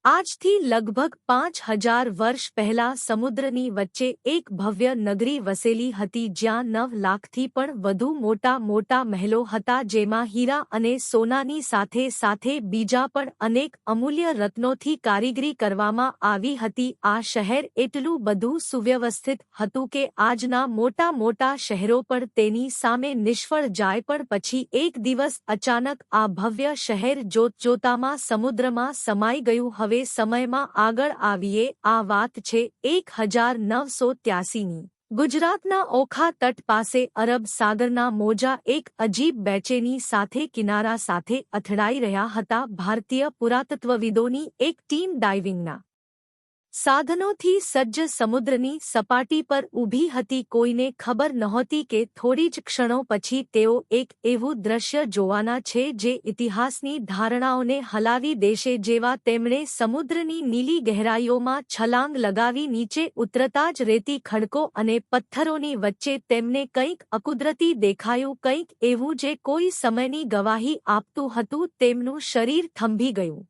આજથી લગભગ 5000 વર્ષ પહેલા સમુદ્રની વચ્ચે એક ભવ્ય નગરી વસેલી હતી જ્યાં 9 લાખથી પણ વધુ મોટા મોટા મહેલો હતા જેમાં હીરા અને સોનાની સાથે સાથે બીજા પણ અનેક અમૂલ્ય રત્નોથી કારીગરી કરવામાં આવી હતી. આ શહેર એટલું બધું સુવ્યવસ્થિત હતું કે આજના મોટા મોટા શહેરો પણ તેની સામે નિષ્ફળ જાય પણ પછી એક દિવસ અચાનક આ ભવ્ય શહેર જોતજોતામાં સમુદ્રમાં સમાઈ ગયું. હવે સમયમાં આગળ આવીએ. આ વાત છે 1983ની. ગુજરાતના ઓખા તટ પાસે અરબ સાગરના મોજા એક અજીબ બેચેની સાથે કિનારા સાથે અથડાઈ રહ્યા હતા. ભારતીય પુરાતત્વવિદોની એક ટીમ ડાઇવિંગના સાધનોથી સજ્જ સમુદ્રની સપાટી પર ઊભી હતી. કોઈને ખબર નહોતી કે થોડી જ ક્ષણો પછી તેઓ એક એવું દ્રશ્ય જોવાના છે જે ઇતિહાસની ધારણાઓને હલાવી દેશે. જેવા તેમણે સમુદ્રની નીલી ગહેરાઈઓમાં છલાંગ લગાવી નીચે ઉતરતા જ રેતી ખડકો અને પથ્થરોની વચ્ચે તેમને કંઈક અકુદરતી દેખાયું, કંઈક એવું જે કોઈ સમયની ગવાહી આપતું હતું. તેમનું શરીર થંભી ગયું,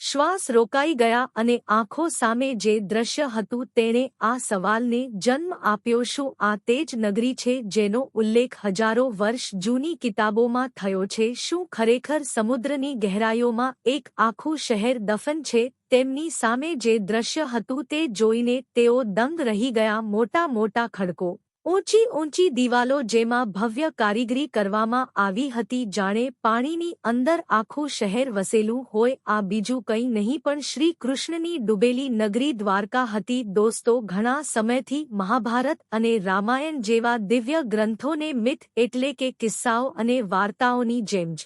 શ્વાસ રોકાઈ ગયા અને આંખો સામે જે દ્રશ્ય હતું તેણે આ સવાલને જન્મ આપ્યો, શું આ તે જ નગરી છે જેનો ઉલ્લેખ હજારો વર્ષ જૂની કિતાબોમાં થયો છે? શું ખરેખર સમુદ્રની ગહેરાઈઓમાં એક આખું શહેર દફન છે? તેમની સામે જે દ્રશ્ય હતું તે જોઈને તેઓ દંગ રહી ગયા. મોટા મોટા ખડકો, ઊંચી ઊંચી દિવાલો જેમાં ભવ્ય કારીગરી કરવામાં આવી હતી, જાણે પાણીની અંદર આખું શહેર વસેલું હોય. આ બીજું કંઈ નહીં પણ શ્રી કૃષ્ણની ડૂબેલી નગરી દ્વારકા હતી. દોસ્તો, ઘણા સમયથી મહાભારત અને રામાયણ જેવા દિવ્ય ગ્રંથોને મિથ એટલે કે કિસ્સાઓ અને વાર્તાઓની જેમ જ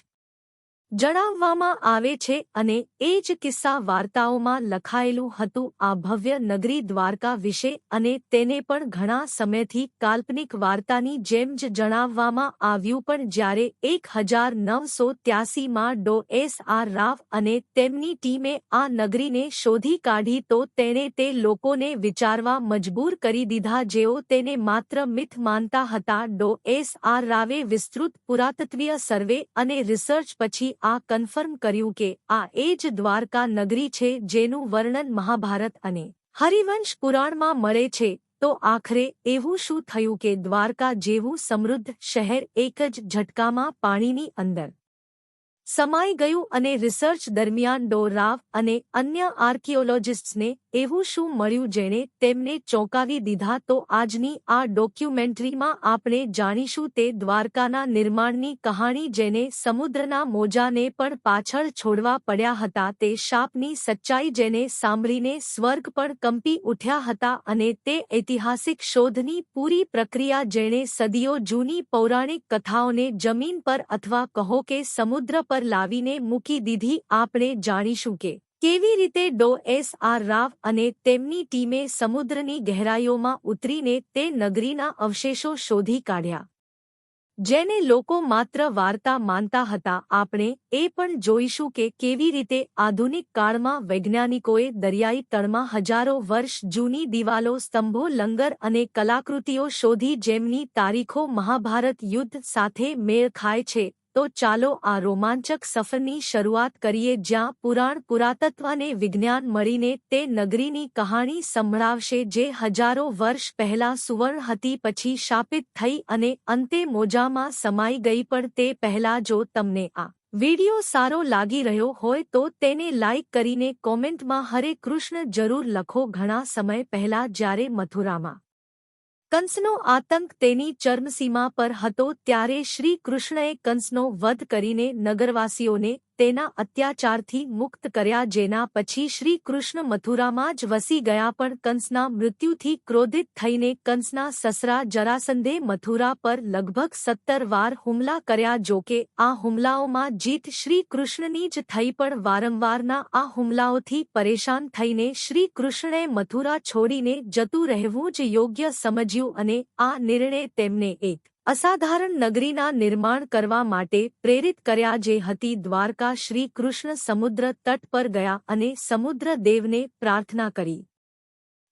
જણાવવામાં આવે છે અને એ જ કિસ્સા વાર્તાઓમાં લખાયેલું હતું આ ભવ્ય નગરી દ્વારકા વિશે, અને તેને પણ ઘણા સમયથી કાલ્પનિક વાર્તાની જેમ જ જણાવવામાં આવ્યું. પણ જ્યારે 1983માં ડો. એસ.આર. રાવ અને તેમની ટીમે આ નગરીને શોધી કાઢી તો તેણે તે લોકોને વિચારવા મજબૂર કરી દીધા જેઓ તેને માત્ર મિથ માનતા હતા. ડો. એસ.આર. રાવે વિસ્તૃત પુરાતત્વીય સર્વે અને રિસર્ચ પછી આ કન્ફર્મ કર્યું કે આ એ જ દ્વારકા નગરી છે જેનું વર્ણન મહાભારત અને હરિવંશ પુરાણમાં મળે છે. તો આખરે એવું શું થયું કે દ્વારકા જેવું સમૃદ્ધ શહેર એક જ ઝટકામાં પાણીની અંદર સમાઈ ગયું? અને રિસર્ચ દરમિયાન ડો. રાવ અને અન્ય આર્કિયોલોજિસ્ટ્સને એવું શું મળ્યું જેણે તેમને ચોંકાવી દીધા? તો આજની આ ડોક્યુમેન્ટરીમાં આપણે જાણીશું તે દ્વારકાના નિર્માણની કહાણી, જેને સમુદ્રના મોજાને પણ પાછળ છોડવા પડ્યા હતા, તે શાપની સચ્ચાઈ જેને સાંભળીને સ્વર્ગ પણ કંપી ઉઠ્યા હતા, અને તે ઐતિહાસિક શોધની પૂરી પ્રક્રિયા જેણે સદીઓ જૂની પૌરાણિક કથાઓને જમીન પર અથવા કહો કે સમુદ્ર પર લાવીને મૂકી દીધી. આપણે જાણીશું કે કેવી રીતે ડો. એસ.આર. રાવ અને તેમની ટીમે સમુદ્રની ગહેરાઈઓમાં ઉતરીને તે નગરીના અવશેષો શોધી કાઢ્યા જેને લોકો માત્ર વાર્તા માનતા હતા. આપણે એ પણ જોઈશું કે કેવી રીતે આધુનિક કાળમાં વૈજ્ઞાનિકોએ દરિયાઈ તળમાં હજારો વર્ષ જૂની દિવાલો, સ્તંભો, લંગર અને કલાકૃતિઓ શોધી જેમની તારીખો મહાભારત યુદ્ધ સાથે મેળ ખાય છે. તો ચાલો આ રોમાંચક સફરની શરૂઆત કરીએ જ્યાં પુરાણ, પુરાતત્વ અને વિજ્ઞાન મળીને તે નગરીની કહાણી સંભળાવશે જે હજારો વર્ષ પહેલા સુવર્ણ હતી, પછી શાપિત થઈ અને અંતે મોજામાં સમાઈ ગઈ. પણ તે પહેલા જો તમને આ વિડિયો સારો લાગી રહ્યો હોય તો તેને લાઇક કરીને કોમેન્ટમાં હરે કૃષ્ણ જરૂર લખો. ઘણા સમય પહેલા જ્યારે મથુરામાં કંસનો આતંક તેની ચરમસીમા પર હતો ત્યારે શ્રી કૃષ્ણએ કંસનો વધ કરીને નગરવાસીઓને તેના અત્યાચારથી મુક્ત કર્યા, જેના પછી શ્રી કૃષ્ણ મથુરામાં જ વસી ગયા. પણ કંસના મૃત્યુથી ક્રોધિત થઈને કંસના સસરા જરાસંધે મથુરા પર લગભગ 17 વાર હુમલા કર્યા. જોકે આ હુમલાઓમાં જીત શ્રી કૃષ્ણની જ થઈ, પણ વારંવારના આ હુમલાઓથી પરેશાન થઈને શ્રી કૃષ્ણએ મથુરા છોડીને જતું રહેવું જ યોગ્ય સમજ્યું અને આ નિર્ણય તેમને એક અસાધારણ નગરીના નિર્માણ કરવા માટે પ્રેરિત કર્યા જે હતી દ્વારકા. શ્રી કૃષ્ણ સમુદ્ર તટ પર ગયા અને સમુદ્ર દેવને પ્રાર્થના કરી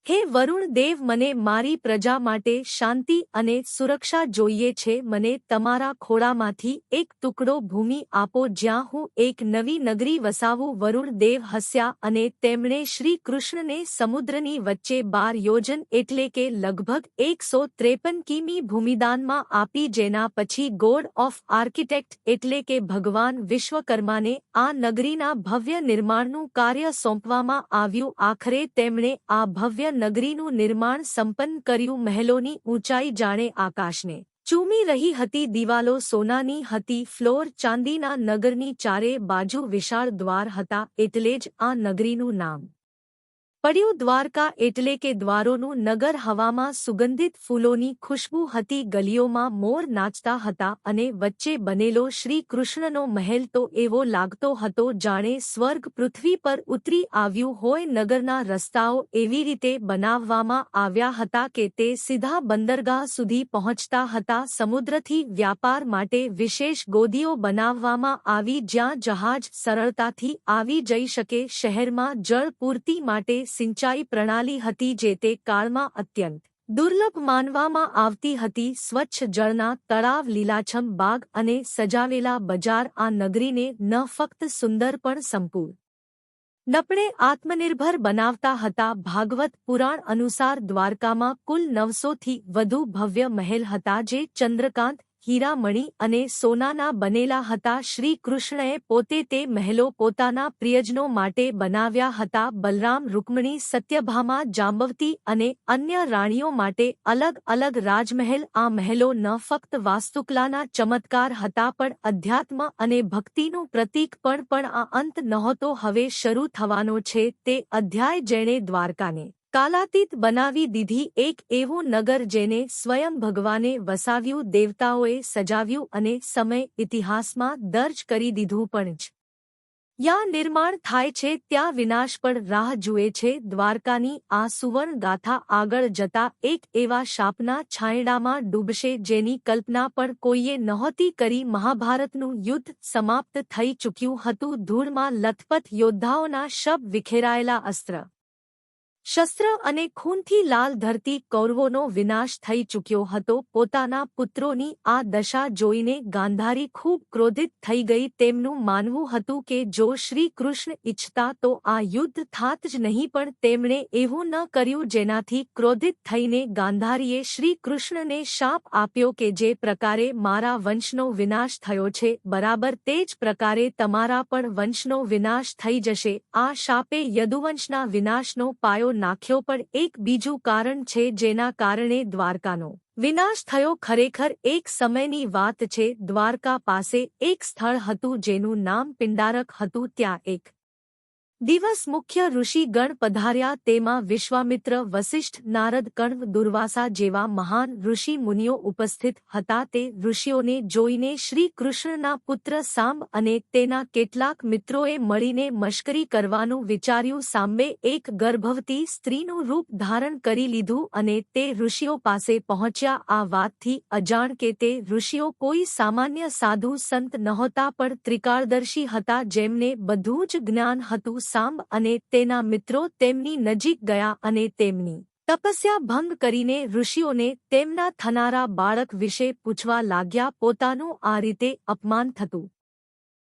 હે વરુણ દેવ, મને મારી પ્રજા માટે શાંતિ અને સુરક્ષા જોઈએ છે. મને તમારા ખોળામાંથી એક ટુકડો ભૂમિ આપો જ્યાં હું એક નવી નગરી વસાવું. વરુણ દેવ હસ્યા અને તેમણે શ્રી કૃષ્ણને સમુદ્રની વચ્ચે 12 યોજન એટલે કે લગભગ 153 કિમી ભૂમિદાનમાં આપી, જેના પછી ગોડ ઓફ આર્કિટેક્ટ એટલે કે ભગવાન વિશ્વકર્માને આ નગરીના ભવ્ય નિર્માણનું કાર્ય સોંપવામાં આવ્યું. આખરે તેમણે આ ભવ્ય નગરીનું નિર્માણ સંપન્ન કર્યું. મહેલોની ઊંચાઈ જાણે આકાશને ચૂમી રહી હતી. દિવાલો સોનાની હતી, ફ્લોર ચાંદીના. નગરની ચારે બાજુ વિશાળ દ્વાર હતા, એટલે જ આ નગરીનું નામ પડ્યું દ્વારકા, એટલે કે દ્વારોનું નગર. હવામાં સુગંધિત ફૂલોની ખુશ્બુ હતી, ગલીઓમાં મોર નાચતા હતા અને વચ્ચે બનેલો શ્રી કૃષ્ણનો મહેલ તો એવો લાગતો હતો જાણે સ્વર્ગ પૃથ્વી પર ઉતરી આવ્યું હોય. નગરના રસ્તાઓ એવી રીતે બનાવવામાં આવ્યા હતા કે તે સીધા બંદરગાહ સુધી પહોંચતા હતા. સમુદ્રથી વ્યાપાર માટે વિશેષ ગોદીઓ બનાવવામાં આવી જ્યાં જહાજ સરળતાથી આવી જઈ શકે. શહેરમાં જળ પૂર્તિ માટે સિંચાઈ પ્રણાલી હતી જે તે કાળમાં અત્યંત દુર્લભ માનવામાં આવતી હતી. સ્વચ્છ જળના તળાવ, લીલાછમ બાગ અને સજાવેલા બજાર આ નગરીને ન ફક્ત સુંદર પણ સંપૂર્ણપણે આત્મનિર્ભર બનાવતા હતા. ભાગવત પુરાણ અનુસાર દ્વારકામાં કુલ 900થી વધુ ભવ્ય મહેલ હતા જે ચંદ્રકાંત, હીરામણી અને સોનાના બનેલા હતા. શ્રી કૃષ્ણએ પોતે તે મહેલો પોતાના પ્રિયજનો માટે બનાવ્યા હતા. બલરામ, રૂકમણી, સત્યભામા, જાંબવતી અને અન્ય રાણીઓ માટે અલગ અલગ રાજમહેલ. આ મહેલો ન ફક્ત વાસ્તુકલાના ચમત્કાર હતા પણ અધ્યાત્મ અને ભક્તિનું પ્રતીક પણ. આ અંત નહોતો, હવે શરૂ થવાનો છે તે અધ્યાય જેણે દ્વારકાને કાલાતીત બનાવી દીધી. એક એવું નગર જેને સ્વયં ભગવાને વસાવ્યું, દેવતાઓએ સજાવ્યું અને સમય ઇતિહાસમાં દર્જ કરી દીધું. પણ જ્યાં નિર્માણ થાય છે ત્યાં વિનાશ પણ રાહ જુએ છે. દ્વારકાની આ સુવર્ણ ગાથા આગળ જતા એક એવા શાપના છાંયડામાં ડૂબશે જેની કલ્પના પણ કોઈએ નહોતી કરી. મહાભારતનું યુદ્ધ સમાપ્ત થઈ ચૂક્યું હતું. ધૂળમાં લથપથ યોદ્ધાઓના શબ, વિખેરાયેલા અસ્ત્ર શસ્ત્ર અને ખૂનથી લાલ ધરતી. કૌરવોનો વિનાશ થઈ ચૂક્યો હતો. પોતાના પુત્રોની આ દશા જોઈને ગાંધારી ખૂબ ક્રોધિત થઈ ગઈ. તેમનું માનવું હતું કે જો શ્રી કૃષ્ણ ઈચ્છતા તો આ યુદ્ધ થાત જ નહીં, પણ તેમણે એવું ન કર્યું. જેનાથી ક્રોધિત થઈને ગાંધારીએ શ્રી કૃષ્ણને શાપ આપ્યો કે જે પ્રકારે મારા વંશનો વિનાશ થયો છે, બરાબર તે જ પ્રકારે તમારા પણ વંશનો વિનાશ થઈ જશે. આ શાપે યદુવંશના વિનાશનો પાયો નાખ્યો. પણ એક બીજું કારણ છે જેના કારણે દ્વારકાનો વિનાશ થયો. ખરેખર એક સમયની વાત છે. દ્વારકા પાસે એક સ્થળ હતું જેનું નામ પિંડારક હતું. ત્યાં એક દિવસ મુખ્ય ઋષિ ગણ પધાર્યા. તેમાં વિશ્વામિત્ર, વસિષ્ઠ, નારદ, કણ્વ, દુર્વાસા જેવા મહાન ઋષિ મુનિઓ ઉપસ્થિત હતા. તે ઋષિઓને જોઈને શ્રી કૃષ્ણના પુત્ર સાંબ અને તેના કેટલાક મિત્રોએ મળીને મશ્કરી કરવાનું વિચાર્યું. સાંબે એક ગર્ભવતી સ્ત્રીનું રૂપ ધારણ કરી લીધું અને તે ઋષિઓ પાસે પહોંચ્યા. આ વાતથી અજાણ કે તે ઋષિઓ કોઈ સામાન્ય સાધુ સંત નહોતા પણ ત્રિકાળદર્શી હતા જેમને બધું જ જ્ઞાન હતું. સાંબ અને તેના મિત્રો તેમની નજીક ગયા અને તેમની તપસ્યા ભંગ કરીને ઋષિઓને તેમના થનારા બાળક વિશે પૂછવા લાગ્યા. પોતાનું આ રીતે અપમાન થતું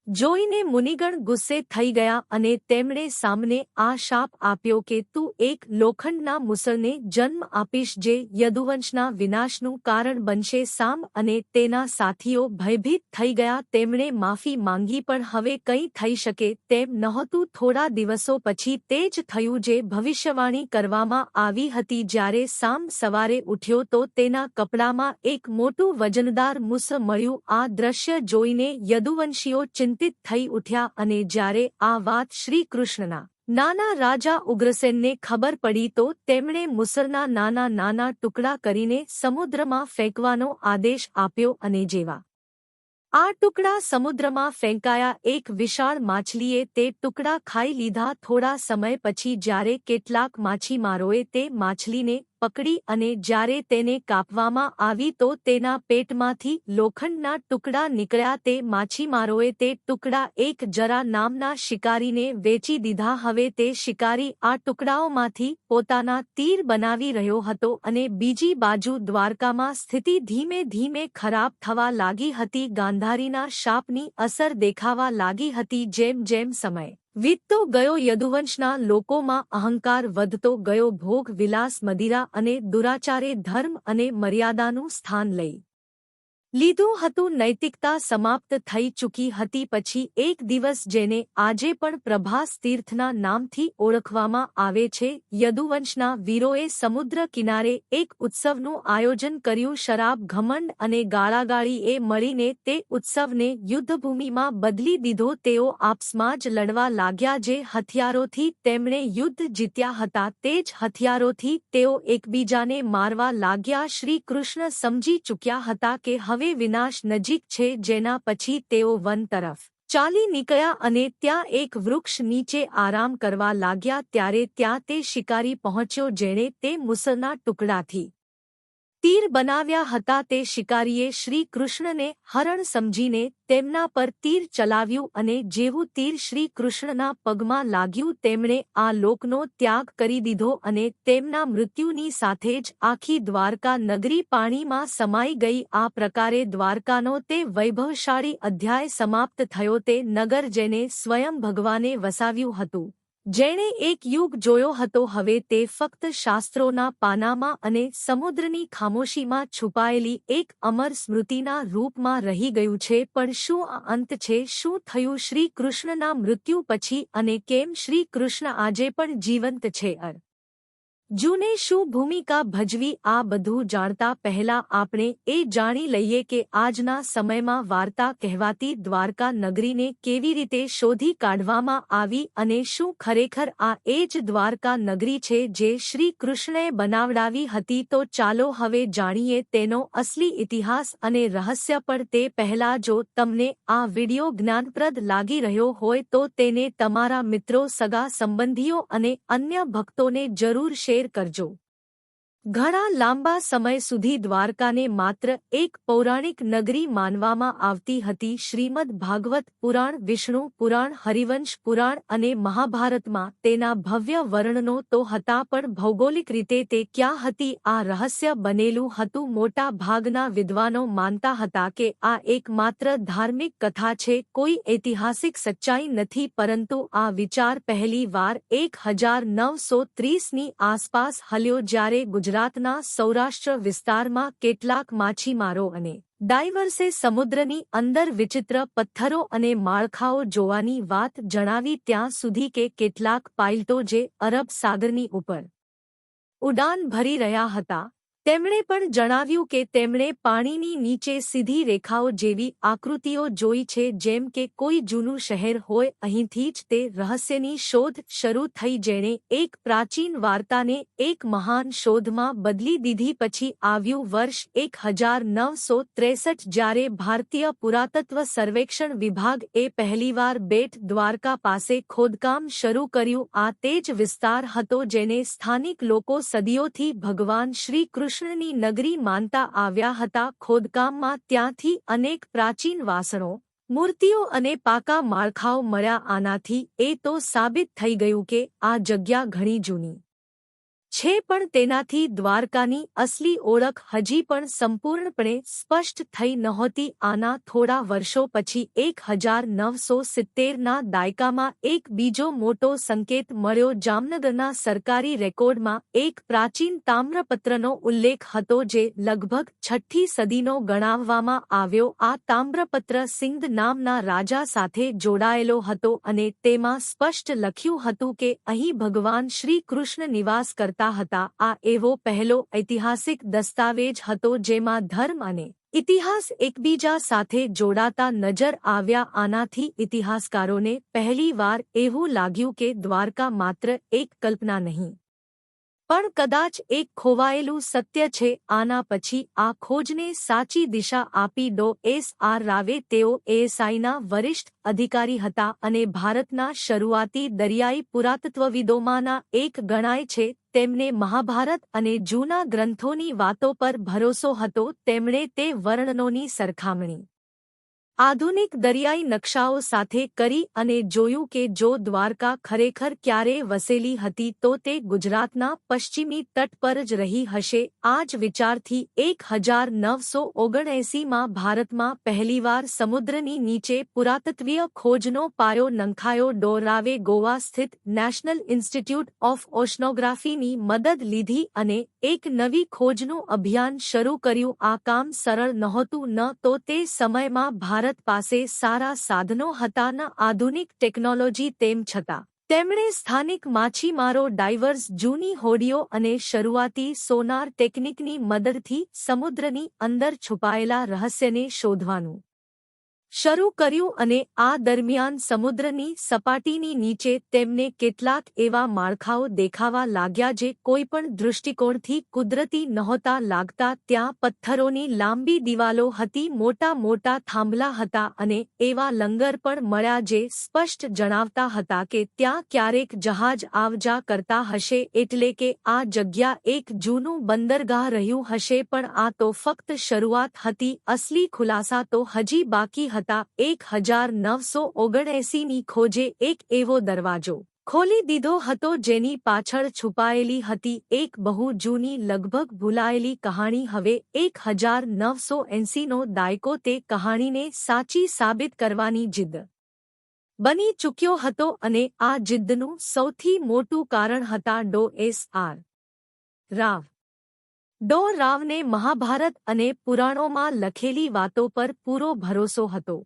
જોઈને મુનિગણ ગુસ્સે થઈ ગયા અને તેમણે સાંબને આ શાપ આપ્યો કે તું એક લોખંડના મુસળને જન્મ આપીશ જે યદુવંશના વિનાશનું કારણ બનશે. સાંબ અને તેના સાથીઓ ભયભીત થઈ ગયા. તેમણે માફી માંગી પણ હવે કંઈ થઈ શકે તેમ નહોતું. થોડા દિવસો પછી તે જ થયું જે ભવિષ્યવાણી કરવામાં આવી હતી. જ્યારે સાંબ સવારે ઉઠ્યો તો તેના કપડામાં એક મોટું વજનદાર મુસળ મળ્યું. આ દ્રશ્ય જોઈને યદુવંશીઓ ચિંતિત થઈ ઉઠ્યા અને જ્યારે આ વાત શ્રી કૃષ્ણના નાના રાજા ઉગ્રસેનને ખબર પડી તો તેમણે મુસળના નાના નાના ટુકડા કરીને સમુદ્રમાં ફેંકવાનો આદેશ આપ્યો અને જેવા આ ટુકડા સમુદ્રમાં ફેંકાયા, એક વિશાળ માછલીએ તે ટુકડા ખાઈ લીધા. થોડા સમય પછી જ્યારે કેટલાક માછીમારોએ તે માછલીને પકડી અને જ્યારે તેને કાપવામાં આવી તો તેના પેટમાંથી લોખંડના ટુકડા નીકળ્યા. તે માછીમારોએ તે ટુકડા એક જરા નામના શિકારીને વેચી દીધા. હવે તે શિકારી આ ટુકડાઓમાંથી પોતાના તીર બનાવી રહ્યો હતો અને બીજી બાજુ દ્વારકામાં સ્થિતિ ધીમે ધીમે ખરાબ થવા લાગી હતી. ગાંધારીના શાપની અસર દેખાવા લાગી હતી. જેમ જેમ સમય વીતતો ગયો યદુવંશના લોકોમાં અહંકાર વધતો ગયો. ભોગ વિલાસ, મદિરા અને દુરાચારે ધર્મ અને મર્યાદાનું સ્થાન લઈ લીધું હતું. નૈતિકતા સમાપ્ત થઈ ચૂકી હતી. પછી એક દિવસ જેને આજે પણ પ્રભાસ તીર્થના નામથી ઓળખવામાં આવે છે, યદુવંશના વીરોએ સમુદ્ર કિનારે એક ઉત્સવનું આયોજન કર્યું. શરાબ, ઘમંડ અને ગાળાગાળીએ મળીને તે ઉત્સવને યુદ્ધભૂમિમાં બદલી દીધો. તેઓ આપસમાં જ લડવા લાગ્યા. જે હથિયારોથી તેમણે યુદ્ધ જીત્યા હતા તે જ હથિયારોથી તેઓ એકબીજાને મારવા લાગ્યા. શ્રી કૃષ્ણ સમજી ચૂક્યા હતા કે હવે વિનાશ નજીક છે. જેના પછી તેઓ વન તરફ ચાલી નીકળ્યા અને ત્યાં એક વૃક્ષ નીચે આરામ કરવા લાગ્યા. ત્યારે ત્યાં તે શિકારી પહોંચ્યો જેણે તે મુસળના ટુકડાથી તીર બનાવ્યા હતા. તે શિકારીએ શ્રી કૃષ્ણને હરણ સમજીને તેમના પર તીર ચલાવ્યું અને જેવું તીર શ્રી કૃષ્ણના પગમાં લાગ્યું તેમણે આ લોકનો ત્યાગ કરી દીધો અને તેમના મૃત્યુની સાથે જ આખી દ્વારકા નગરી પાણીમાં સમાઈ ગઈ. આ પ્રકારે દ્વારકાનો તે વૈભવશાળી અધ્યાય સમાપ્ત થયો. તે નગર જેને સ્વયં ભગવાને વસાવ્યું હતું, જેણે એક યુગ જોયો હતો, હવે તે ફક્ત શાસ્ત્રોના પાનામાં અને સમુદ્રની ખામોશીમાં છુપાયેલી એક અમર સ્મૃતિના રૂપમાં રહી ગયું છે. પણ શું આ અંત છે? શું થયું શ્રી કૃષ્ણના મૃત્યુ પછી અને કેમ શ્રી કૃષ્ણ આજે પણ જીવંત છે? જૂને શું ભૂમિકા ભજવી? આ બધું જાણતા પહેલા આપણે એ જાણી લઈએ કે આજના સમયમાં વાર્તા કહેવાતી દ્વારકા નગરીને કેવી રીતે શોધી કાઢવામાં આવી અને શું ખરેખર આ એ જ દ્વારકા નગરી છે જે શ્રી કૃષ્ણએ બનાવડાવી હતી? તો ચાલો હવે જાણીએ તેનો અસલી ઇતિહાસ અને રહસ્ય. પણ તે પહેલા જો તમને આ વિડિયો જ્ઞાનપ્રદ લાગી રહ્યો હોય તો તેને તમારા મિત્રો, સગા સંબંધીઓ અને અન્ય ભક્તોને જરૂર શેર કરજો. ઘણા લાંબા સમય સુધી દ્વારકાને માત્ર એક પૌરાણિક નગરી માનવામાં આવતી હતી. શ્રીમદ ભાગવત પુરાણ, વિષ્ણુ પુરાણ, હરિવંશ પુરાણ અને મહાભારતમાં તેના ભવ્ય વર્ણનો તો હતા, પણ ભૌગોલિક રીતે તે ક્યાં હતી આ રહસ્ય બનેલું હતું. મોટા ભાગના વિદ્વાનો માનતા હતા કે આ એક માત્ર ધાર્મિક કથા છે, કોઈ ઐતિહાસિક સચ્ચાઈ નથી. પરંતુ આ વિચાર પહેલી વાર 1930ની આસપાસ હલ્યો જ્યારે ગુજરાતના સૌરાષ્ટ્ર વિસ્તારમાં કેટલાક માછીમારો અને ડાઇવર્સે સમુદ્રની અંદર વિચિત્ર પથ્થરો અને માળખાઓ જોવાની વાત જણાવી. ત્યાં સુધી કે કેટલાક પાઇલટો જે અરબ સાગરની ઉપર ઉડાન ભરી રહ્યા હતા તેમણે પણ જણાવ્યું કે તેમણે પાણીની નીચે સીધી રેખાઓ જેવી આકૃતિઓ જોઈ છે, જેમ કે કોઈ જૂનું શહેર હોય. અહીંથી જ તે રહસ્યની શોધ શરૂ થઈ જેણે એક પ્રાચીન વાર્તાને એક મહાન શોધમાં બદલી દીધી. પછી આવ્યું વર્ષ 1963 જ્યારે ભારતીય પુરાતત્વ સર્વેક્ષણ વિભાગ એ પહેલીવાર બેટ દ્વારકા પાસે ખોદકામ શરૂ કર્યું. આ તે જ વિસ્તાર હતો જેને સ્થાનિક લોકો સદીઓથી ભગવાન શ્રી કૃષ્ણની નગરી માનતા આવ્યા હતા. ખોદકામમાં ત્યાંથી અનેક પ્રાચીન વાસણો, મૂર્તિઓ અને પાકા માળખાઓ મળ્યા. આનાથી એ તો સાબિત થઈ ગયું કે આ જગ્યા ઘણી જૂની છે, પણ તેનાથી દ્વારકાની અસલી ઓળખ હજી પણ સંપૂર્ણપણે સ્પષ્ટ થઈ નહોતી. આના થોડા વર્ષો પછી 1970ના દાયકામાં એક બીજો મોટો સંકેત મળ્યો. જામનગરના સરકારી રેકોર્ડમાં એક પ્રાચીન તામ્રપત્રનો ઉલ્લેખ હતો જે લગભગ 6ઠ્ઠી સદીનો ગણાવવામાં આવ્યો. આ તામ્રપત્ર સિંધ નામના રાજા સાથે જોડાયેલો હતો અને તેમાં સ્પષ્ટ લખ્યું હતું કે અહીં ભગવાન શ્રી કૃષ્ણ નિવાસ કરતા હતા. આ એવો પહેલો ઐતિહાસિક દસ્તાવેજ હતો જેમાં ધર્મ અને ઇતિહાસ એકબીજા સાથે જોડાતા નજર આવ્યા. આનાથી ઇતિહાસકારોને પહેલીવાર એવું લાગ્યું કે દ્વારકા માત્ર એક કલ્પના નહીં પણ કદાચ એક ખોવાયેલું સત્ય છે. આના પછી આ ખોજને સાચી દિશા આપી ડો. એસ.આર. રાવે. તેઓ એએસઆઈના વરિષ્ઠ અધિકારી હતા અને ભારતના શરૂઆતી દરિયાઈ પુરાતત્વવિદોમાંના એક ગણાય છે. તેમને મહાભારત અને જૂના ગ્રંથોની વાતો પર ભરોસો હતો, તેમણે તે વર્ણનોની સરખામણી આધુનિક દરિયાઈ નકશાઓ સાથે કરી અને જોયું કે જો દ્વારકા ખરેખર ક્યારે વસેલી હતી તો તે ગુજરાતના પશ્ચિમી તટ પર જ રહી હશે. આ જ વિચારથી 1979માં ભારતમાં પહેલીવાર સમુદ્રની નીચે પુરાતત્વીય ખોજનો પાયો નંખાયો. ડો રાવે ગોવા સ્થિત નેશનલ ઇન્સ્ટિટ્યૂટ ઓફ ઓશનોગ્રાફીની મદદ લીધી અને એક નવી ખોજનું અભિયાન શરૂ કર્યું. આ કામ સરળ નહોતું, ન તો તે સમયમાં ભારત પાસે સારા સાધનો હતા, ન આધુનિક ટેકનોલોજી. તેમ છતાં તેમણે સ્થાનિક માછીમારો, ડાઇવર્સ, જૂની હોડીઓ અને શરૂઆતી સોનાર ટેકનિકની મદદથી સમુદ્રની અંદર છુપાયેલા રહસ્યને શોધવાનું શરૂ કર્યું અને આ દરમિયાન સમુદ્રની સપાટીની નીચે તેમને કેટલાક એવા માળખાઓ દેખાવા લાગ્યા જે કોઈપણ દૃષ્ટિકોણથી કુદરતી નહોતા લાગતા. ત્યાં પથ્થરોની લાંબી દિવાલો હતી, મોટા મોટા થાંભલા હતા અને એવા લંગર પણ મળ્યા જે સ્પષ્ટ જણાવતા હતા કે ત્યાં ક્યારેક જહાજ આવજા કરતા હશે, એટલે કે આ જગ્યા એક જૂનું બંદરગાહ રહ્યું હશે. પણ આ તો ફક્ત શરૂઆત હતી, અસલી ખુલાસા તો હજી બાકી હતા. 1979ની ખોજે એક એવો દરવાજો ખોલી દીધો હતો જેની પાછળ છુપાયેલી હતી એક બહુ જૂની, લગભગ ભૂલાયેલી કહાણી. હવે 1980નો દાયકો તે કહાણીને સાચી સાબિત કરવાની જિદ્દ બની ચૂક્યો હતો અને આ જિદ્દનું સૌથી મોટું કારણ હતા ડો એસ.આર. રાવ. ડો રાવને મહાભારત અને પુરાણોમાં લખેલી વાતો પર પૂરો ભરોસો હતો.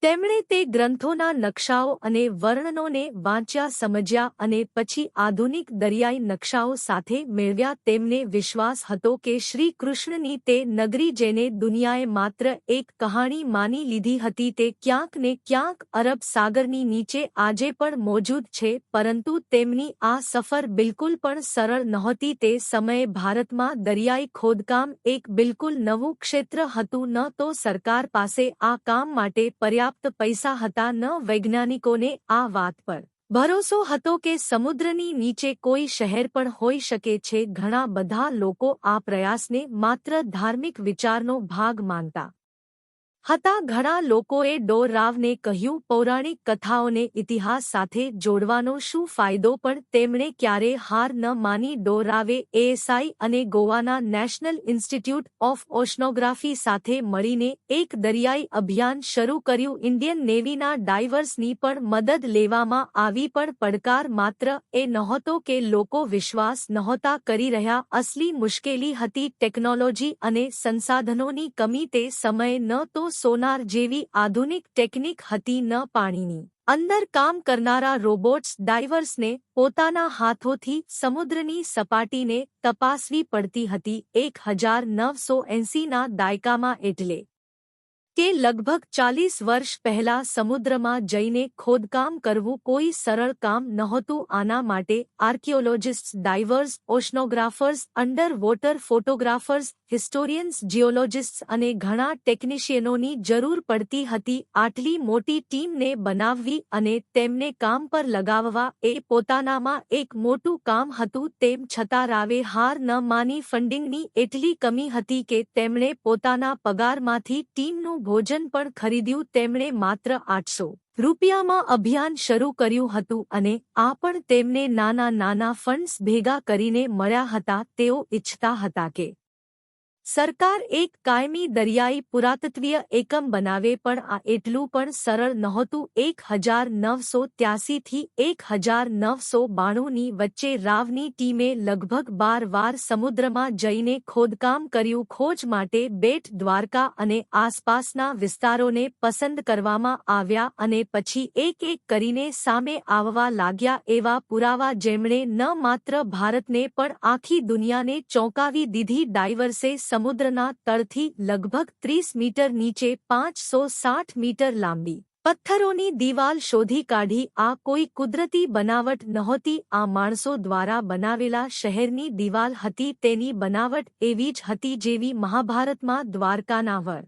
તેમણે તે ગ્રંથોના નકશાઓ અને વર્ણનોને વાંચ્યા, સમજ્યા અને પછી આધુનિક દરિયાઈ નકશાઓ સાથે મેળવ્યા. તેમને વિશ્વાસ હતો કે શ્રી કૃષ્ણની તે નગરી, જેને દુનિયાએ માત્ર એક કહાણી માની લીધી હતી, તે ક્યાંક ને ક્યાંક અરબ સાગરની નીચે આજે પણ મોજૂદ છે. પરંતુ તેમની આ સફર બિલકુલ પણ સરળ નહોતી. તે સમયે ભારતમાં દરિયાઈ ખોદકામ એક બિલકુલ નવું ક્ષેત્ર હતું. ન તો સરકાર પાસે આ કામ માટે પર્યાપ્ત પૈસા હતા, ન વૈજ્ઞાનિકોને આ વાત પર ભરોસો હતો કે સમુદ્રની નીચે કોઈ શહેર પણ હોઈ શકે છે. ઘણા બધા લોકો આ પ્રયાસને માત્ર ધાર્મિક વિચારનો ભાગ માનતા હતા. ઘણા લોકોએ ડો રાવને કહ્યું, પૌરાણિક કથાઓને ઇતિહાસ સાથે જોડવાનો શું ફાયદો? પણ તેમણે ક્યારેય હાર ન માની. ડો રાવે એએસઆઈ અને ગોવાના નેશનલ ઇન્સ્ટિટ્યૂટ ઓફ ઓશનોગ્રાફી સાથે મળીને એક દરિયાઈ અભિયાન શરૂ કર્યું. ઇન્ડિયન નેવીના ડાઇવર્સની પણ મદદ લેવામાં આવી. પણ પડકાર માત્ર એ નહોતો કે લોકો વિશ્વાસ નહોતા કરી રહ્યા. અસલી મુશ્કેલી હતી ટેકનોલોજી અને સંસાધનોની કમી. તે સમયે ન તો સોનાર જેવી આધુનિક ટેકનિક હતી, ન પાણીની અંદર કામ કરનારા રોબોટ્સ. ડાઇવર્સને પોતાના હાથોથી સમુદ્રની સપાટીને તપાસવી પડતી હતી. 1980ના દાયકામાં, એટલે કે લગભગ 40 વર્ષ પહેલા, સમુદ્રમાં જઈને ખોદકામ કરવું કોઈ સરળ કામ નહોતું. આના માટે આર્કિયોલોજિસ્ટ્સ, ડાઇવર્સ, ઓશનોગ્રાફર્સ, અંડર વોટર ફોટોગ્રાફર્સ, હિસ્ટોરિયન્સ, જિયોલોજિસ્ટ્સ અને ઘણા ટેકનિશિયનોની જરૂર પડતી હતી. આટલી મોટી ટીમને બનાવવી અને તેમને કામ પર લગાવવા એ પોતાનામાં એક મોટું કામ હતું. તેમ છતાં રાવે હાર ન માની. ફંડિંગની એટલી કમી હતી કે તેમણે પોતાના પગારમાંથી ટીમનું ભોજન પણ ખરીદ્યું. તેમણે માત્ર 800 રૂપિયામાં અભિયાન શરૂ કર્યું હતું અને આ પણ તેમને નાના નાના ફંડ્સ ભેગા કરીને મળ્યા હતા. તેઓ ઈચ્છતા હતા કે સરકાર એક કાયમી દરિયાઈ પુરાતત્વીય એકમ બનાવે. પણ આ એટલું પણ સરળ નહોતું. 1983થી 1992ની વચ્ચે રાવની ટીમે લગભગ 12 વાર સમુદ્રમાં જઈને ખોદકામ કર્યું. ખોજ માટે બેટ દ્વારકા અને આસપાસના વિસ્તારોને પસંદ કરવામાં આવ્યા અને પછી એક એક કરીને સામે આવવા લાગ્યા એવા પુરાવા જેમણે ન માત્ર ભારતને પણ આખી દુનિયાને ચોંકાવી દીધી. ડાઇવર્સે સમુદ્રના તળથી લગભગ 30 મીટર નીચે 560 મીટર લાંબી પથ્થરોની દિવાલ શોધી કાઢી. આ કોઈ કુદરતી બનાવટ નહોતી. આ માણસો દ્વારા બનાવેલા શહેરની દિવાલ હતી. તેની બનાવટ એવી જ હતી જેવી મહાભારતમાં દ્વારકાના વર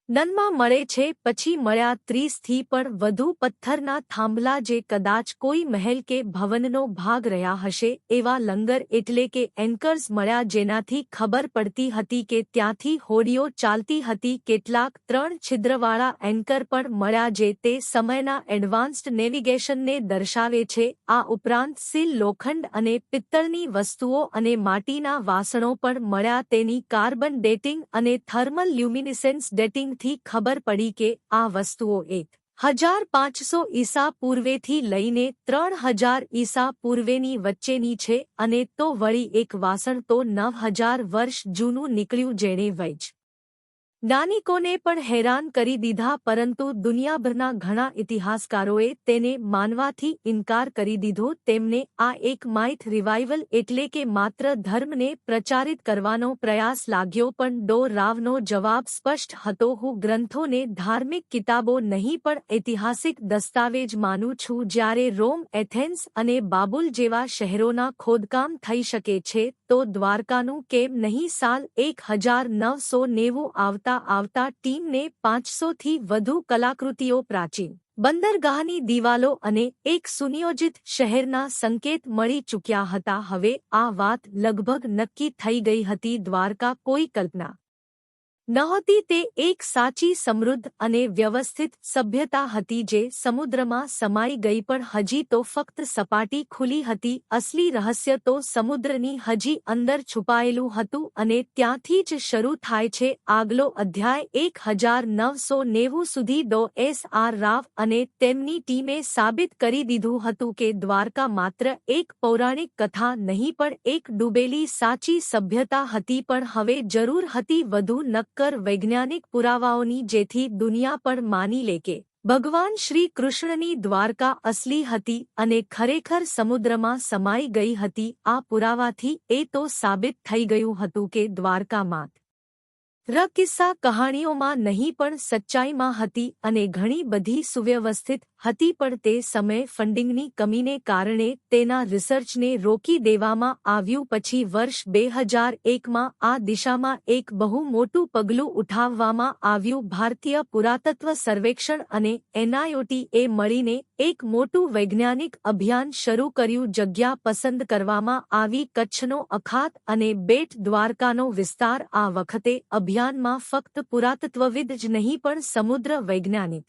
નનમાં મળે છે પછી મળ્યા 30થી પણ વધુ પથ્થરના થાંભલા જે કદાચ કોઈ મહેલ કે ભવનનો ભાગ રહ્યા હશે એવા લંગર એટલે કે એન્કર્સ મળ્યા જેનાથી ખબર પડતી હતી કે ત્યાંથી હોડીઓ ચાલતી હતી કેટલાક 3 છિદ્રવાળા એન્કર પણ મળ્યા જે તે સમયના એડવાન્સ્ડ નેવિગેશનને દર્શાવે છે આ ઉપરાંત સીલ લોખંડ અને પિત્તળની વસ્તુઓ અને માટીના વાસણો પણ મળ્યા તેની કાર્બન ડેટિંગ અને થર્મલ લ્યુમિનિસેન્સ ડેટિંગ થી ખબર પડી કે આ વસ્તુઓ 1500 ઈસા પૂર્વેથી લઈને 3000 ઈસા પૂર્વેની વચ્ચેની છે અને તો વળી એક વાસણ તો 9000 વર્ષ જૂનું નીકળ્યું જેણે વૈજ્ઞાનિકોને પણ હેરાન કરી દીધા પરંતુ દુનિયાભરના ઘણા ઇતિહાસકારોએ તેને માનવાથી ઇનકાર કરી દીધો તેમને આ એક માઇથ રિવાઇવલ એટલે કે માત્ર ધર્મને પ્રચારિત કરવાનો પ્રયાસ લાગ્યો પણ ડો રાવનો જવાબ સ્પષ્ટ હતો હું ગ્રંથોને ધાર્મિક કિતાબો નહીં પણ ઐતિહાસિક દસ્તાવેજ માનું છું જ્યારે રોમ એથેન્સ અને બાબુલ જેવા શહેરોના ખોદકામ થઈ શકે છે તો દ્વારકાનું કેમ નહીં સાલ 1990 આવતા ટીમને 500થી વધુ કલાકૃતિઓ પ્રાચીન બંદરગાહની દિવાલો અને એક સુનિયોજિત શહેરના સંકેત મળી ચૂક્યા હતા હવે આ વાત લગભગ નક્કી થઈ ગઈ હતી દ્વારકા કોઈ કલ્પના નહોતી તે એક સાચી સમૃદ્ધ અને વ્યવસ્થિત સભ્યતા હતી જે સમુદ્રમાં સમાઈ ગઈ પણ હજી તો ફક્ત સપાટી ખુલી હતી અસલી રહસ્ય તો સમુદ્રની હજી અંદર છુપાયેલું હતું અને ત્યાંથી જ શરૂ થાય છે આગલો અધ્યાય 1990 સુધી ડો એસ.આર. રાવ અને તેમની ટીમે સાબિત કરી દીધું હતું કે દ્વારકા માત્ર એક પૌરાણિક કથા નહીં પણ એક ડૂબેલી સાચી સભ્યતા હતી પણ હવે જરૂર હતી વધુ નક્કર વૈજ્ઞાનિક પુરાવાઓની જેથી દુનિયા પણ માની લે કે ભગવાન શ્રી કૃષ્ણની દ્વારકા અસલી હતી અને ખરેખર સમુદ્રમાં સમાઈ ગઈ હતી આ પુરાવાથી એ તો સાબિત થઈ ગયું હતું કે દ્વારકા માત્ર કિસ્સા કહાણીઓમાં નહીં પણ સચ્ચાઈમાં હતી અને ઘણી બધી સુવ્યવસ્થિત હતી પણ તે સમયે ફંડિંગની કમીને કારણે તેના રિસર્ચને રોકી દેવામાં આવ્યું પછી વર્ષ 2001માં આ દિશામાં એક બહુ મોટું પગલું ઉઠાવવામાં આવ્યું ભારતીય પુરાતત્વ સર્વેક્ષણ અને એનઆઈઓટી એ મળીને એક મોટું વૈજ્ઞાનિક અભિયાન શરૂ કર્યું જગ્યા પસંદ કરવામાં આવી કચ્છનો અખાત અને બેટ દ્વારકાનો વિસ્તાર આ વખતે અભિયાનમાં ફક્ત પુરાતત્વવિદ જ નહીં પણ સમુદ્ર વૈજ્ઞાનિક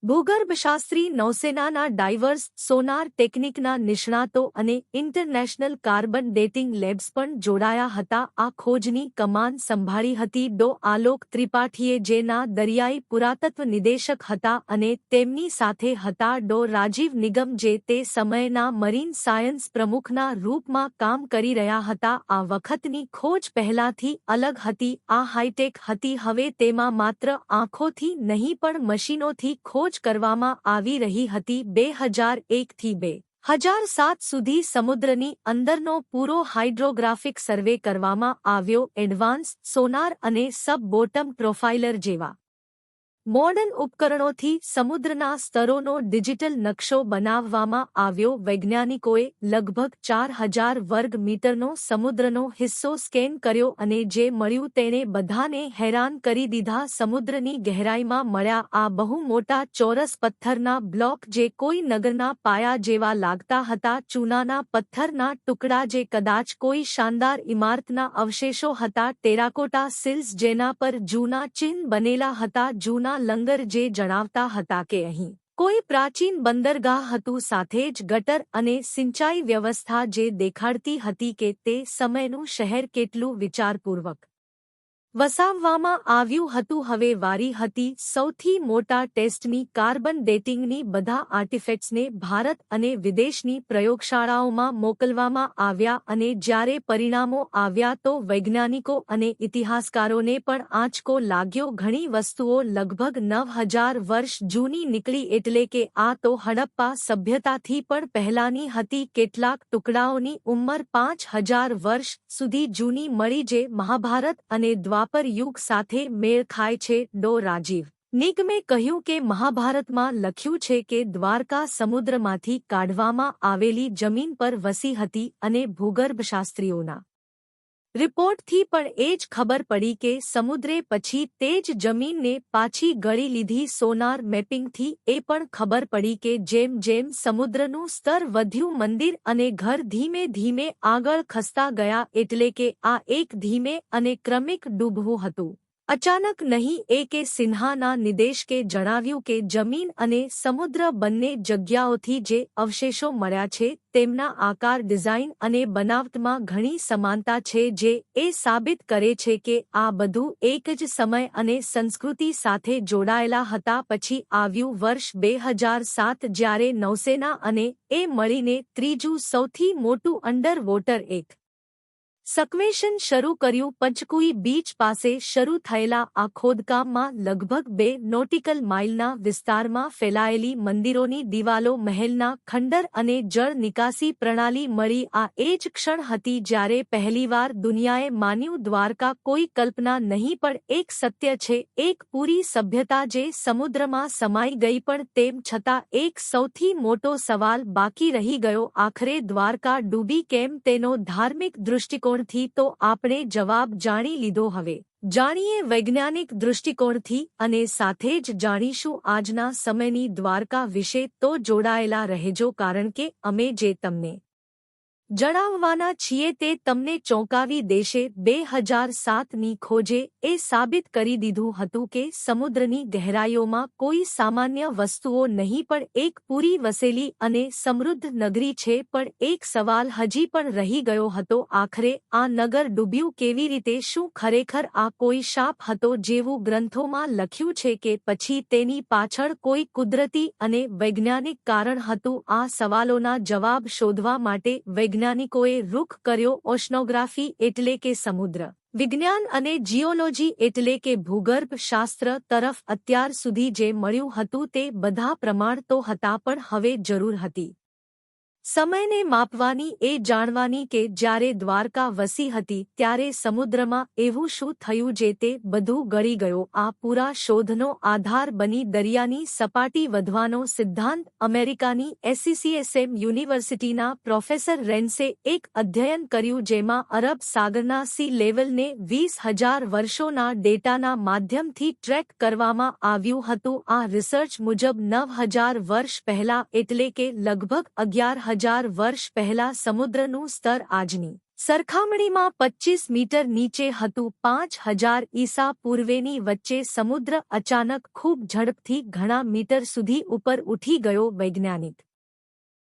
ભૂગર્ભશાસ્ત્રી નૌસેનાના ડાઇવર્સ સોનાર ટેકનિકના નિષ્ણાતો અને ઇન્ટરનેશનલ કાર્બન ડેટિંગ લેબ્સ પણ જોડાયા હતા આ ખોજની કમાન સંભાળી હતી ડો આલોક ત્રિપાઠીએ જેના દરિયાઈ પુરાતત્વ નિદેશક હતા અને તેમની સાથે હતા ડો રાજીવ નિગમ જે તે સમયના મરીન સાયન્સ પ્રમુખના રૂપમાં કામ કરી રહ્યા હતા આ વખતની ખોજ પહેલાથી અલગ હતી આ હાઈટેક હતી હવે તેમાં માત્ર આંખોથી નહીં પણ મશીનોથી ખોજ કરવામાં આવી રહી હતી 2001થી 2007 સુધી સમુદ્રની અંદરનો પૂરો હાઇડ્રોગ્રાફિક સર્વે કરવામાં આવ્યો એડવાન્સ સોનાર અને સબ બોટમ પ્રોફાઇલર જેવા મોડર્ન ઉપકરણોથી સમુદ્રના સ્તરોનો ડિજિટલ નકશો બનાવવામાં આવ્યો વૈજ્ઞાનિકોએ લગભગ 4000 વર્ગ મીટરનો સમુદ્રનો હિસ્સો સ્કેન કર્યો અને જે મળ્યું તેણે બધાને હેરાન કરી દીધા સમુદ્રની ગહેરાઈમાં મળ્યા આ બહુ મોટા ચોરસ પથ્થરના બ્લોક જે કોઈ નગરના પાયા જેવા લાગતા હતા ચૂનાના પથ્થરના ટુકડા જે કદાચ કોઈ શાનદાર ઇમારતના અવશેષો હતા ટેરાકોટા સિલ્સ જેના પર જૂના ચિહ્ન બનેલા હતા જૂના લંગર જે જણાવતા હતા કે અહીં કોઈ પ્રાચીન બંદરગાહ હતું સાથે જ ગટર અને સિંચાઈ વ્યવસ્થા જે દેખાડતી હતી કે તે સમયનું શહેર કેટલું વિચારપૂર્વક વસાવવામાં આવ્યું હતું હવે વારી હતી સૌથી મોટા ટેસ્ટની કાર્બન ડેટિંગની બધા આર્ટિફેક્ટ્સને ભારત અને વિદેશની પ્રયોગશાળાઓમાં મોકલવામાં આવ્યા અને જ્યારે પરિણામો આવ્યા તો વૈજ્ઞાનિકો અને ઇતિહાસકારોને પણ આંચકો લાગ્યો ઘણી વસ્તુઓ લગભગ 9000 વર્ષ જૂની નીકળી એટલે કે આ તો હડપ્પા સભ્યતાથી પણ પહેલાની હતી કેટલાક ટુકડાઓની ઉંમર 5000 વર્ષ સુધી જૂની મળી જે મહાભારત અને દ્વાપર યુગ સાથે મેળ ખાય છે ડો રાજીવ નિગમે કહ્યું કે મહાભારતમાં લખ્યું છે કે દ્વારકા સમુદ્રમાંથી કાઢવામાં આવેલી જમીન પર વસી હતી અને ભૂગર્ભશાસ્ત્રીઓના રિપોર્ટથી પણ એ જ ખબર પડી કે સમુદ્રે પછી તે જ જમીનને પાછી ગળી લીધી. સોનાર મેપિંગથી એ પણ ખબર પડી કે જેમ જેમ સમુદ્રનું સ્તર વધ્યું મંદિર અને ઘર ધીમે ધીમે આગળ ખસતા ગયા, એટલે કે આ એક ધીમે અને ક્રમિક ડૂબવું હતું. અચાનક નહીં. એ કે સિન્હાના નિદેશકે જણાવ્યું કે જમીન અને સમુદ્ર બંને જગ્યાઓથી જે અવશેષો મળ્યા છે તેમના આકાર, ડિઝાઇન અને બનાવટમાં ઘણી સમાનતા છે, જે એ સાબિત કરે છે કે આ બધું એક જ સમય અને સંસ્કૃતિ સાથે જોડાયેલા હતા. પછી આવ્યું વર્ષ 2007, જ્યારે નૌસેના અને એ મળીને ત્રીજું સૌથી મોટું અંડર વોટર એક સર્વેક્ષણ શરૂ કર્યું. પંચકુઈ બીચ પાસે શરૂ થયેલા આ ખોદકામમાં લગભગ 2 નોટિકલ માઇલના વિસ્તારમાં ફેલાયેલી મંદિરોની દિવાલો, મહેલના ખંડર અને જળ નિકાસી પ્રણાલી મળી. આ એ જ ક્ષણ હતી જ્યારે પહેલીવાર દુનિયાએ માન્યું દ્વારકા કોઈ કલ્પના નહીં પણ એક સત્ય છે, એક પૂરી સભ્યતા જે સમુદ્રમાં સમાઈ ગઈ. પણ તેમ છતાં એક સૌથી મોટો સવાલ બાકી રહી ગયો, આખરે દ્વારકા ડૂબી કેમ? તેનો ધાર્મિક દૃષ્ટિકોણ થી તો આપણે જવાબ જાણી લીધો. હવે જાણીએ વૈજ્ઞાનિક દૃષ્ટિકોણથી, અને સાથે જ જાણીશું આજના સમયની દ્વારકા વિશે. તો જોડાયેલા રહેજો, કારણ કે અમે જે તમને જણાવવાના છીએ તે તમને ચોંકાવી દેશે. 2007ની ખોજે એ સાબિત કરી દીધું હતું કે સમુદ્રની ગહેરાઈઓમાં કોઈ સામાન્ય વસ્તુઓ નહીં પણ એક પૂરી વસેલી અને સમૃદ્ધ નગરી છે. પણ એક સવાલ હજી પણ રહી ગયો હતો, આખરે આ નગર ડૂબ્યું કેવી રીતે? શું ખરેખર આ કોઈ શાપ હતો જેવું ગ્રંથોમાં લખ્યું છે, કે પછી તેની પાછળ કોઈ કુદરતી અને વૈજ્ઞાનિક કારણ હતું? આ સવાલોના જવાબ શોધવા માટે વૈજ્ઞાનિકોએ રૂખ કર્યો ઓશનોગ્રાફી એટલે કે સમુદ્ર વિજ્ઞાન અને જીઓલોજી એટલે કે ભૂગર્ભ શાસ્ત્ર તરફ. અત્યાર સુધી જે મળ્યું હતું તે બધા પ્રમાણ તો હતા, પણ હવે જરૂર હતી સમયને માપવાની, એ જાણવાની કે જ્યારે દ્વારકા વસી હતી ત્યારે સમુદ્રમાં એવું શું થયું જે તે બધું ગળી ગયો. આ પૂરા શોધનો આધાર બની દરિયાની સપાટી વધવાનો સિદ્ધાંત. અમેરિકાની SCCSM યુનિવર્સિટીના પ્રોફેસર રેન્સે એક અધ્યયન કર્યું જેમાં અરબ સાગરના સી લેવલને 20,000 વર્ષોના ડેટાના માધ્યમથી ટ્રેક કરવામાં આવ્યું હતું. આ રિસર્ચ મુજબ 9,000 વર્ષ પહેલા એટલે કે લગભગ 11,000 વર્ષ પહેલા સમુદ્રનું સ્તર આજની સરખામણીમાં 25 મીટર નીચે હતું. 5,000 ઈસા પૂર્વેની વચ્ચે સમુદ્ર અચાનક ખૂબ ઝડપથી ઘણા મીટર સુધી ઉપર ઉઠી ગયો. વૈજ્ઞાનિક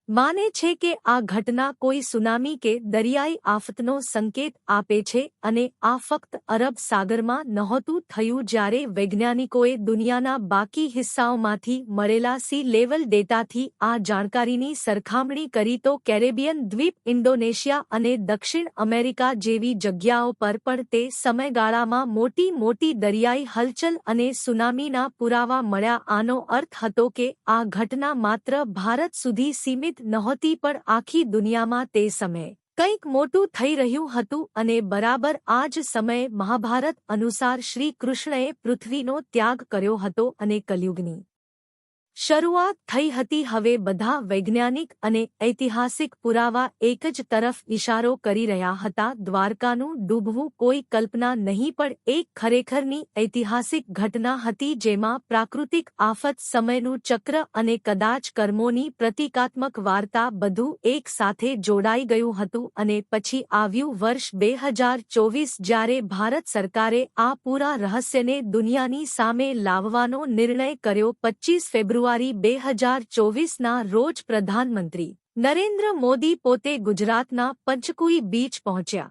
માને છે કે આ ઘટના કોઈ સુનામી કે દરિયાઈ આફતનો સંકેત આપે છે, અને આ ફક્ત અરબ સાગરમાં નહોતું થયું. જ્યારે વૈજ્ઞાનિકોએ દુનિયાના બાકી હિસ્સાઓમાંથી મળેલા સી લેવલ ડેટાથી આ જાણકારીની સરખામણી કરી તો કેરેબિયન દ્વીપ, ઇન્ડોનેશિયા અને દક્ષિણ અમેરિકા જેવી જગ્યાઓ પર પણ તે સમયગાળામાં મોટી મોટી દરિયાઈ હલચલ અને સુનામીના પુરાવા મળ્યા. આનો અર્થ હતો કે આ ઘટના માત્ર ભારત સુધી સીમિત નહોતી પણ આખી દુનિયામાં તે સમયે કંઈક મોટું થઈ રહ્યું હતું. અને બરાબર આ જ સમયે મહાભારત અનુસાર શ્રી કૃષ્ણએ પૃથ્વીનો ત્યાગ કર્યો હતો અને કલયુગની શરૂઆત થઈ હતી. હવે બધા વૈજ્ઞાનિક અને ઐતિહાસિક પુરાવા એક જ તરફ ઇશારો કરી રહ્યા હતા. દ્વારકાનું ડૂબવું કોઈ કલ્પના નહીં પણ એક ખરેખરની ઐતિહાસિક ઘટના હતી, જેમાં પ્રાકૃતિક આફત, સમયનું ચક્ર અને કદાચ કર્મોની પ્રતીકાત્મક વાર્તા બધું એક સાથે જોડાઈ ગયું હતું. અને પછી આવ્યું વર્ષ 2024, જ્યારે ભારત સરકારે આ પૂરા રહસ્યને દુનિયાની સામે લાવવાનો નિર્ણય કર્યો. 25 ફેબ્રુઆરી 2024ના રોજ પ્રધાનમંત્રી નરેન્દ્ર મોદી પોતે ગુજરાતના પંચકુઈ બીચ પહોંચ્યા.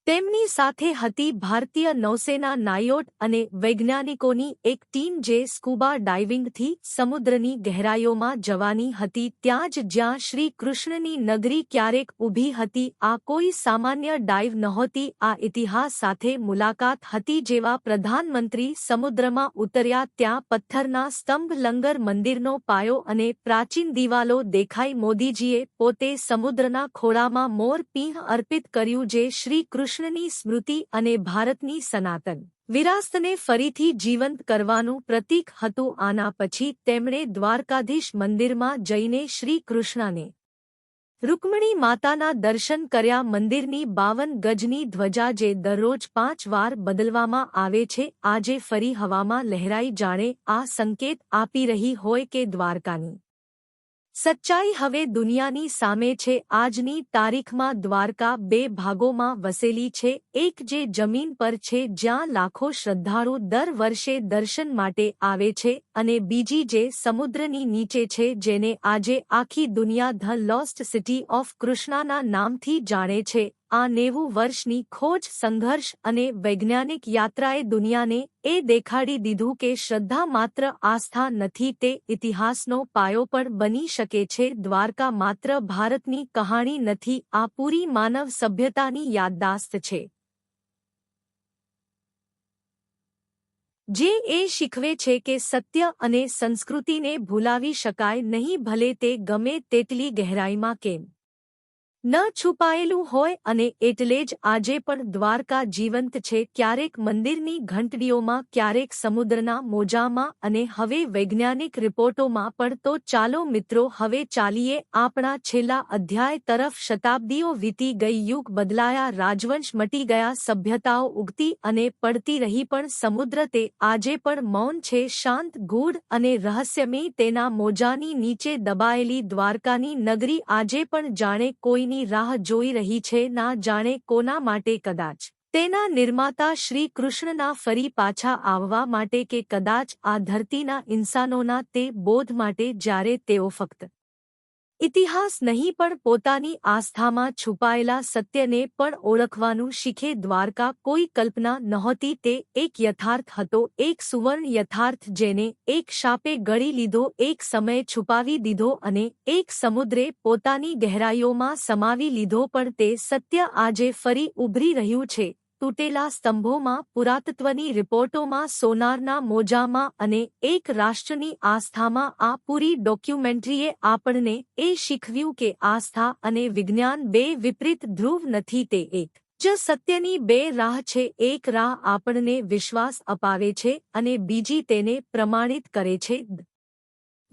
તેમની સાથે હતી ભારતીય નૌસેના નાયોટ અને વૈજ્ઞાનિકોની એક ટીમ જે સ્કૂબા ડાઇવિંગથી સમુદ્રની ગહેરાઈઓમાં જવાની હતી, ત્યાં જ જ્યાં શ્રી કૃષ્ણની નગરી ક્યારેક ઊભી હતી. આ કોઈ સામાન્ય ડાઇવ નહોતી, આ ઇતિહાસ સાથે મુલાકાત હતી. જેવા પ્રધાનમંત્રી સમુદ્રમાં ઉતર્યા ત્યાં પથ્થરના સ્તંભ, લંગર, મંદિરનો પાયો અને પ્રાચીન દિવાલો દેખાઈ. મોદીજીએ પોતે સમુદ્રના ખોળામાં મોર પીંહ અર્પિત કર્યું, જે શ્રી કૃષ્ણની સ્મૃતિ અને ભારતની સનાતન વિરાસતને ફરીથી જીવંત કરવાનું પ્રતીક હતું. આના પછી તેમણે દ્વારકાધીશ મંદિરમાં જઈને શ્રી કૃષ્ણને રૂકમણી માતાના દર્શન કર્યા મંદિરની 52 ગજની ધ્વજા જે દરરોજ 5 વાર બદલવામાં આવે છે આજે ફરી હવામાં લહેરાઈ જાણે આ સંકેત આપી રહી હોય કે દ્વારકાની સચ્ચાઈ હવે દુનિયાની સામે છે આજની તારીખમાં દ્વારકા 2 ભાગોમાં વસેલી છે એક જે જમીન પર છે જ્યાં લાખો શ્રદ્ધાળુ દર વર્ષે દર્શન માટે આવે છે અને બીજી જે સમુદ્રની નીચે છે જેને આજે આખી દુનિયા ધ લોસ્ટ સિટી ઓફ કૃષ્ણાના નામથી જાણે છે આ 90 વર્ષની ખોજ સંઘર્ષ અને વૈજ્ઞાનિક યાત્રાએ દુનિયાને એ દેખાડી દીધું કે શ્રદ્ધા માત્ર આસ્થા નથી તે ઇતિહાસનો પાયો પણ બની શકે છે દ્વારકા માત્ર ભારતની કહાણી નથી આ પૂરી માનવ સભ્યતાની યાદદાસ્ત છે જે એ શીખવે છે કે સત્ય અને સંસ્કૃતિને ભૂલાવી શકાય નહીં ભલે તે ગમે તેટલી ગહેરાઈમાં કેમ ન છુપાયેલું હોય અને એટલે જ આજે પણ દ્વારકા જીવંત છે ક્યારેક મંદિરની ઘંટડીઓમાં ક્યારેક સમુદ્રના મોજામાં અને હવે વૈજ્ઞાનિક રિપોર્ટોમાં પણ તો ચાલો મિત્રો હવે ચાલીએ આપણા છેલ્લા અધ્યાય તરફ શતાબ્દીઓ વીતી ગઈ યુગ બદલાયા રાજવંશ મટી ગયા સભ્યતાઓ ઉગતી અને પડતી રહી પણ સમુદ્ર તે આજે પણ મૌન છે શાંત ગૂઢ અને રહસ્યમય તેના મોજાની નીચે દબાયેલી દ્વારકાની નગરી આજે પણ જાણે કોઈની રાહ જોઈ રહી છે ના જાણે કોના માટે કદાચ તેના નિર્માતા શ્રી કૃષ્ણના ફરી પાછા આવવા માટે કે કદાચ આ ધરતીના ઇન્સાનોના તે બોધ માટે જ્યારે તેઓ ફક્ત ઇતિહાસ નહીં પણ પોતાની આસ્થામાં છુપાયેલા સત્યને પણ ઓળખવાનું શીખે દ્વારકા કોઈ કલ્પના નહોતી તે એક યથાર્થ હતો એક સુવર્ણ યથાર્થ જેને એક શાપે ગળી લીધો એક સમય છુપાવી દીધો અને એક સમુદ્રે પોતાની ગહેરાઈઓમાં સમાવી લીધો પણ તે સત્ય આજે ફરી ઉભરી રહ્યું છે તૂટેલા સ્તંભોમાં પુરાતત્વની રિપોર્ટોમાં સોનારના મોજામાં અને એક રાષ્ટ્રની આસ્થામાં આ પૂરી ડોક્યુમેન્ટરીએ આપણને એ શીખવ્યું કે આસ્થા અને વિજ્ઞાન 2 વિપરીત ધ્રુવ નથી તે એક જ સત્યની 2 રાહ છે એક રાહ આપણને વિશ્વાસ અપાવે છે અને બીજી તેને પ્રમાણિત કરે છે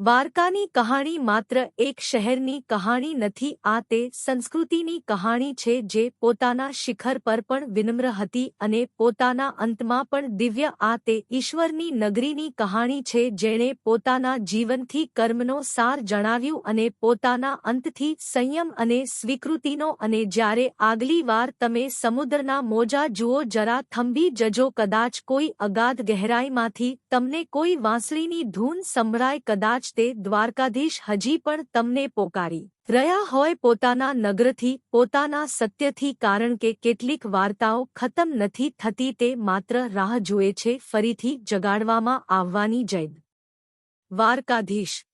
દ્વારકાની કહાણી માત્ર એક શહેરની કહાણી નથી આ તે સંસ્કૃતિની કહાણી છે જે પોતાના શિખર પર પણ વિનમ્ર હતી અને પોતાના અંતમાં પણ દિવ્ય આ તે ઈશ્વરની નગરીની કહાણી છે જેણે પોતાના જીવનથી કર્મનો સાર જણાવ્યું અને પોતાના અંતથી સંયમ અને સ્વીકૃતિનો અને જ્યારે આગલી વાર તમે સમુદ્રના મોજા જુઓ જરા થંભી જજો કદાચ કોઈ અગાધ ગહેરાઈમાંથી તમને કોઈ વાંસળીની ધૂન સંભળાય કદાચ તે દ્વારકાધીશ હજી પણ તમને પોકારી રહ્યા હોય પોતાના નગરથી પોતાના સત્યથી કારણ કે કેટલીક વાર્તાઓ ખતમ નથી થતી તે માત્ર રાહ જુએ છે ફરીથી જગાડવામાં આવવાની જય દ્વારકાધીશ